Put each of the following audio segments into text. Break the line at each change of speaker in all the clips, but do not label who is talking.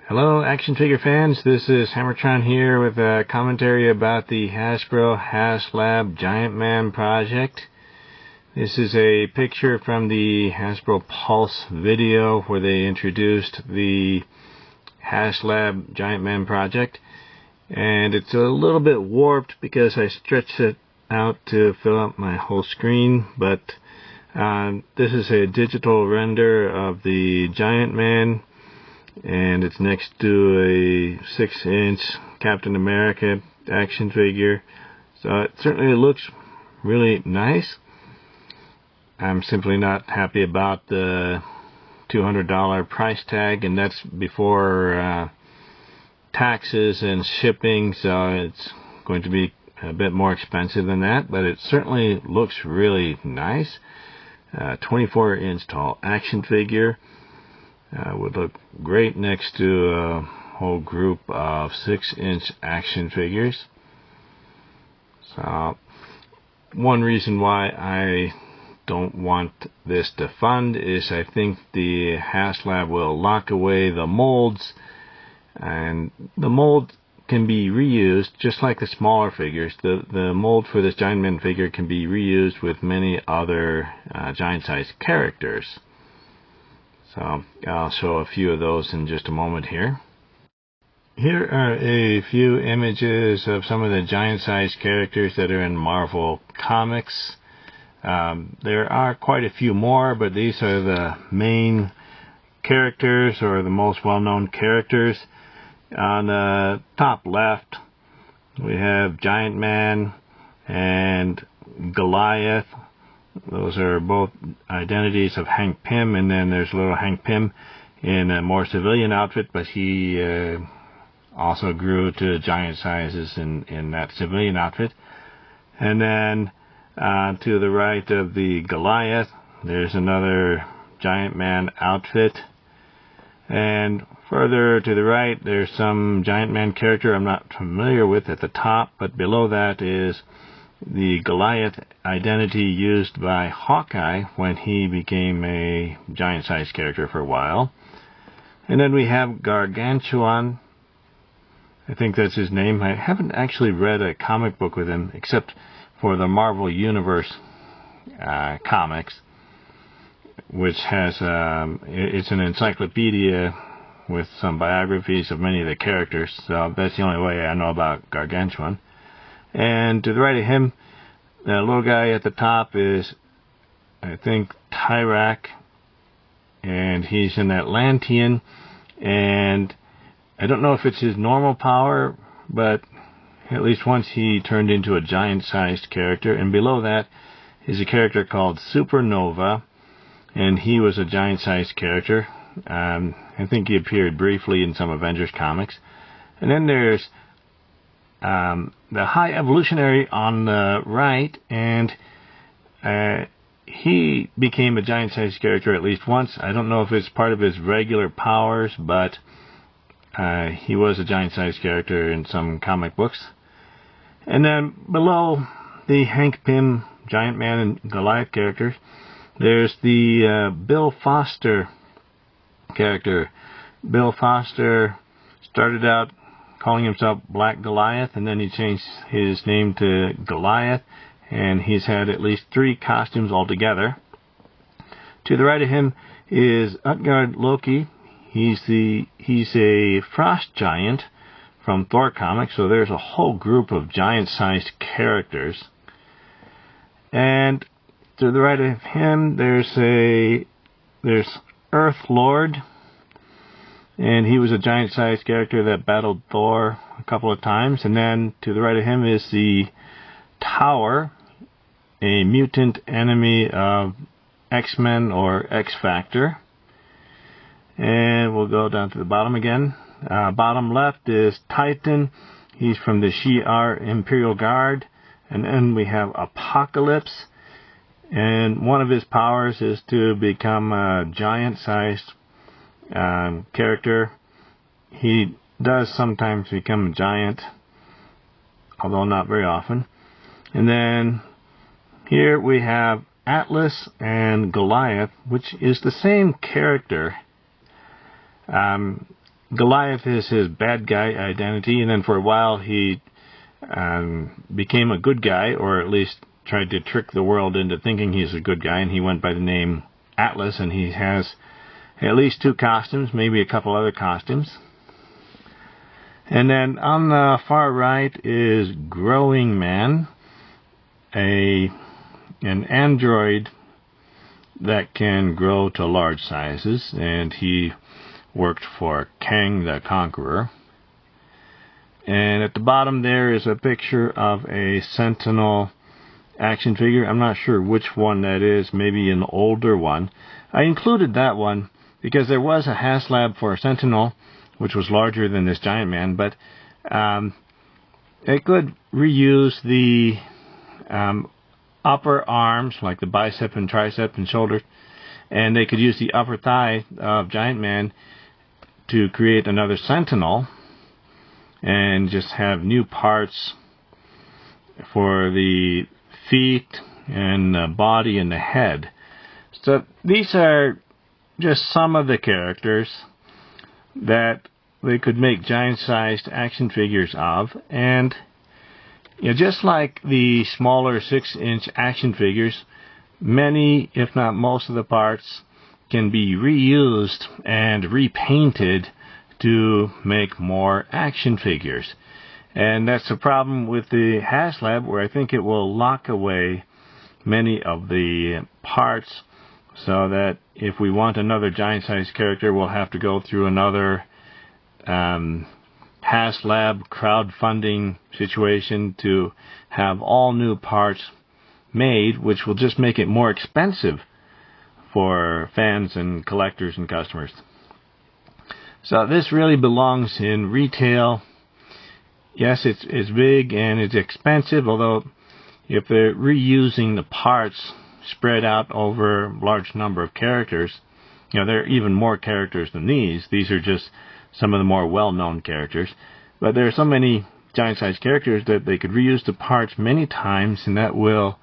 Hello action figure fans, this is HammerTron here with a commentary about the Hasbro HasLab Giant Man project. This is a picture from the Hasbro Pulse video where they introduced the HasLab Giant Man project. And it's a little bit warped because I stretched it out to fill up my whole screen, but this is a digital render of the Giant Man, and it's next to a 6-inch Captain America action figure, so it certainly looks really nice. I'm simply not happy about the $200 price tag, and that's before taxes and shipping, so it's going to be a bit more expensive than that, but it certainly looks really nice. 24-inch tall action figure. Would look great next to a whole group of 6-inch action figures. So, one reason why I don't want this to fund is I think the HasLab will lock away the molds, and the mold can be reused just like the smaller figures. The mold for this Giant Man figure can be reused with many other giant-sized characters. So I'll show a few of those in just a moment here. Here are a few images of some of the giant-sized characters that are in Marvel Comics. There are quite a few more, but these are the main characters, or the most well-known characters. On the top left, we have Giant Man and Goliath. Those are both identities of Hank Pym, and then there's little Hank Pym in a more civilian outfit, but he also grew to giant sizes in that civilian outfit. And then to the right of the Goliath, there's another Giant Man outfit. And further to the right, there's some Giant Man character I'm not familiar with at the top, but below that is the Goliath identity used by Hawkeye when he became a giant-sized character for a while. And then we have Gargantuan. I think that's his name. I haven't actually read a comic book with him except for the Marvel Universe comics, which has it's an encyclopedia with some biographies of many of the characters, so that's the only way I know about Gargantuan. And to the right of him, the little guy at the top is, I think, Tyrak, and he's an Atlantean, and I don't know if it's his normal power, but at least once he turned into a giant-sized character. And below that is a character called Supernova, and he was a giant-sized character. I think he appeared briefly in some Avengers comics. And then there's the High Evolutionary on the right, and he became a giant-sized character at least once. I don't know if it's part of his regular powers, but he was a giant-sized character in some comic books. And then below the Hank Pym, Giant Man, and Goliath characters, there's the Bill Foster character. Bill Foster started out calling himself Black Goliath, and then he changed his name to Goliath, and he's had at least 3 costumes altogether. To the right of him is Utgard Loki. He's a frost giant from Thor comics, so there's a whole group of giant-sized characters. And to the right of him, there's Earth Lord, and he was a giant-sized character that battled Thor a couple of times. And then to the right of him is the Tower, a mutant enemy of X-Men or X-Factor. And we'll go down to the bottom again. Bottom left is Titan. He's from the Shi'ar Imperial Guard. And then we have Apocalypse. And one of his powers is to become a giant-sized character. He does sometimes become a giant, although not very often. And then here we have Atlas and Goliath, which is the same character. Goliath is his bad guy identity, and then for a while he became a good guy, or at least tried to trick the world into thinking he's a good guy, and he went by the name Atlas, and he has at least 2 costumes, maybe a couple other costumes. And then on the far right is Growing Man, an android that can grow to large sizes, and he worked for Kang the Conqueror. And at the bottom there is a picture of a Sentinel action figure. I'm not sure which one that is, maybe an older one. I included that one because there was a HasLab for Sentinel, which was larger than this Giant Man, but it could reuse the upper arms, like the bicep and tricep and shoulders, and they could use the upper thigh of Giant Man to create another Sentinel and just have new parts for the feet and the body and the head. So these are just some of the characters that they could make giant-sized action figures of, and just like the smaller 6-inch action figures, many, if not most of the parts can be reused and repainted to make more action figures. And that's the problem with the HasLab, where I think it will lock away many of the parts, so that if we want another giant-sized character, we'll have to go through another HasLab crowdfunding situation to have all new parts made, which will just make it more expensive for fans and collectors and customers. So this really belongs in retail. Yes, it's big and it's expensive, although if they're reusing the parts spread out over a large number of characters, there are even more characters than these. These are just some of the more well-known characters. But there are so many giant-sized characters that they could reuse the parts many times, and that will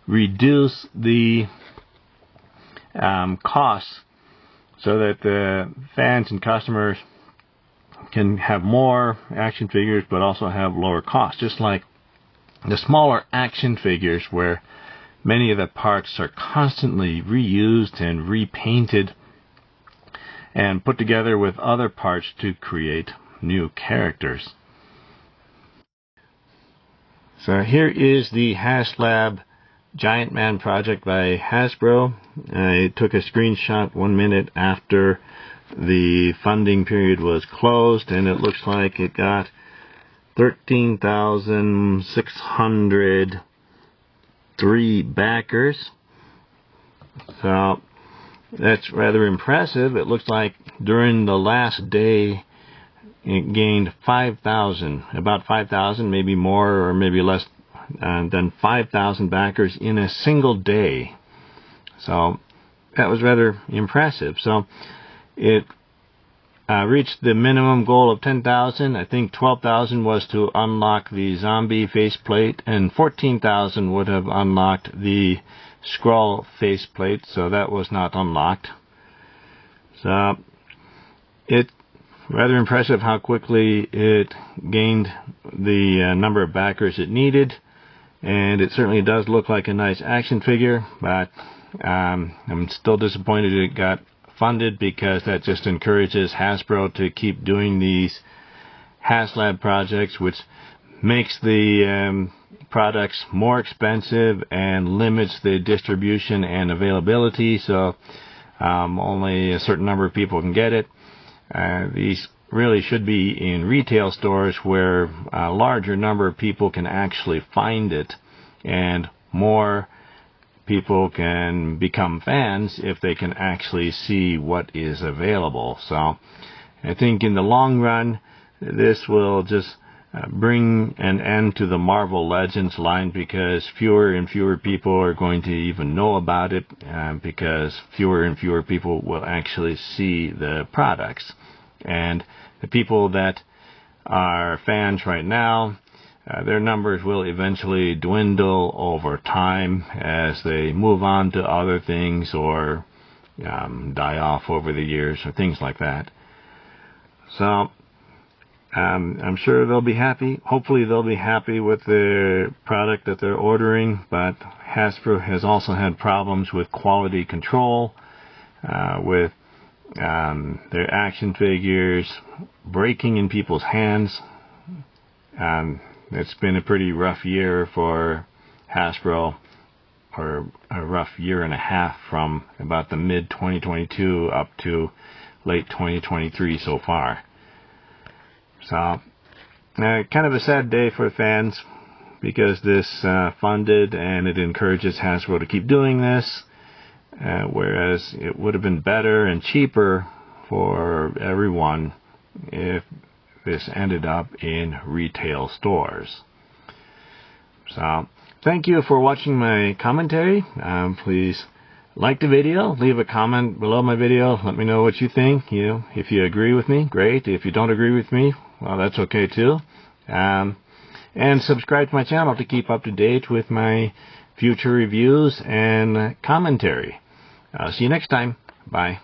reduce the costs, so that the fans and customers can have more action figures but also have lower costs. Just like the smaller action figures, where many of the parts are constantly reused and repainted and put together with other parts to create new characters. So here is the HasLab Giant Man project by Hasbro. I took a screenshot 1 minute after the funding period was closed, and it looks like it got 13,603 backers. So that's rather impressive. It looks like during the last day it gained 5,000, about 5,000, maybe more or maybe less than 5,000 backers in a single day. So that was rather impressive. So it reached the minimum goal of 10,000. I think 12,000 was to unlock the zombie faceplate, and 14,000 would have unlocked the Skrull faceplate, so that was not unlocked. So it's rather impressive how quickly it gained the number of backers it needed, and it certainly does look like a nice action figure, but I'm still disappointed it got funded, because that just encourages Hasbro to keep doing these HasLab projects, which makes the products more expensive and limits the distribution and availability, so only a certain number of people can get it. These really should be in retail stores where a larger number of people can actually find it, and more people can become fans if they can actually see what is available. So I think in the long run, this will just bring an end to the Marvel Legends line, because fewer and fewer people are going to even know about it, because fewer and fewer people will actually see the products. And the people that are fans right now, their numbers will eventually dwindle over time as they move on to other things, or die off over the years, or things like that. So I'm sure they'll be happy. Hopefully they'll be happy with the product that they're ordering, but Hasbro has also had problems with quality control, with their action figures breaking in people's hands. It's been a pretty rough year for Hasbro, or a rough year and a half from about the mid 2022 up to late 2023 so far. So, kind of a sad day for fans, because this funded and it encourages Hasbro to keep doing this, whereas it would have been better and cheaper for everyone if this ended up in retail stores. So, thank you for watching my commentary. Please like the video, leave a comment below my video, let me know what you think. If you agree with me, great. If you don't agree with me, well, that's okay too. And subscribe to my channel to keep up to date with my future reviews and commentary. See you next time. Bye.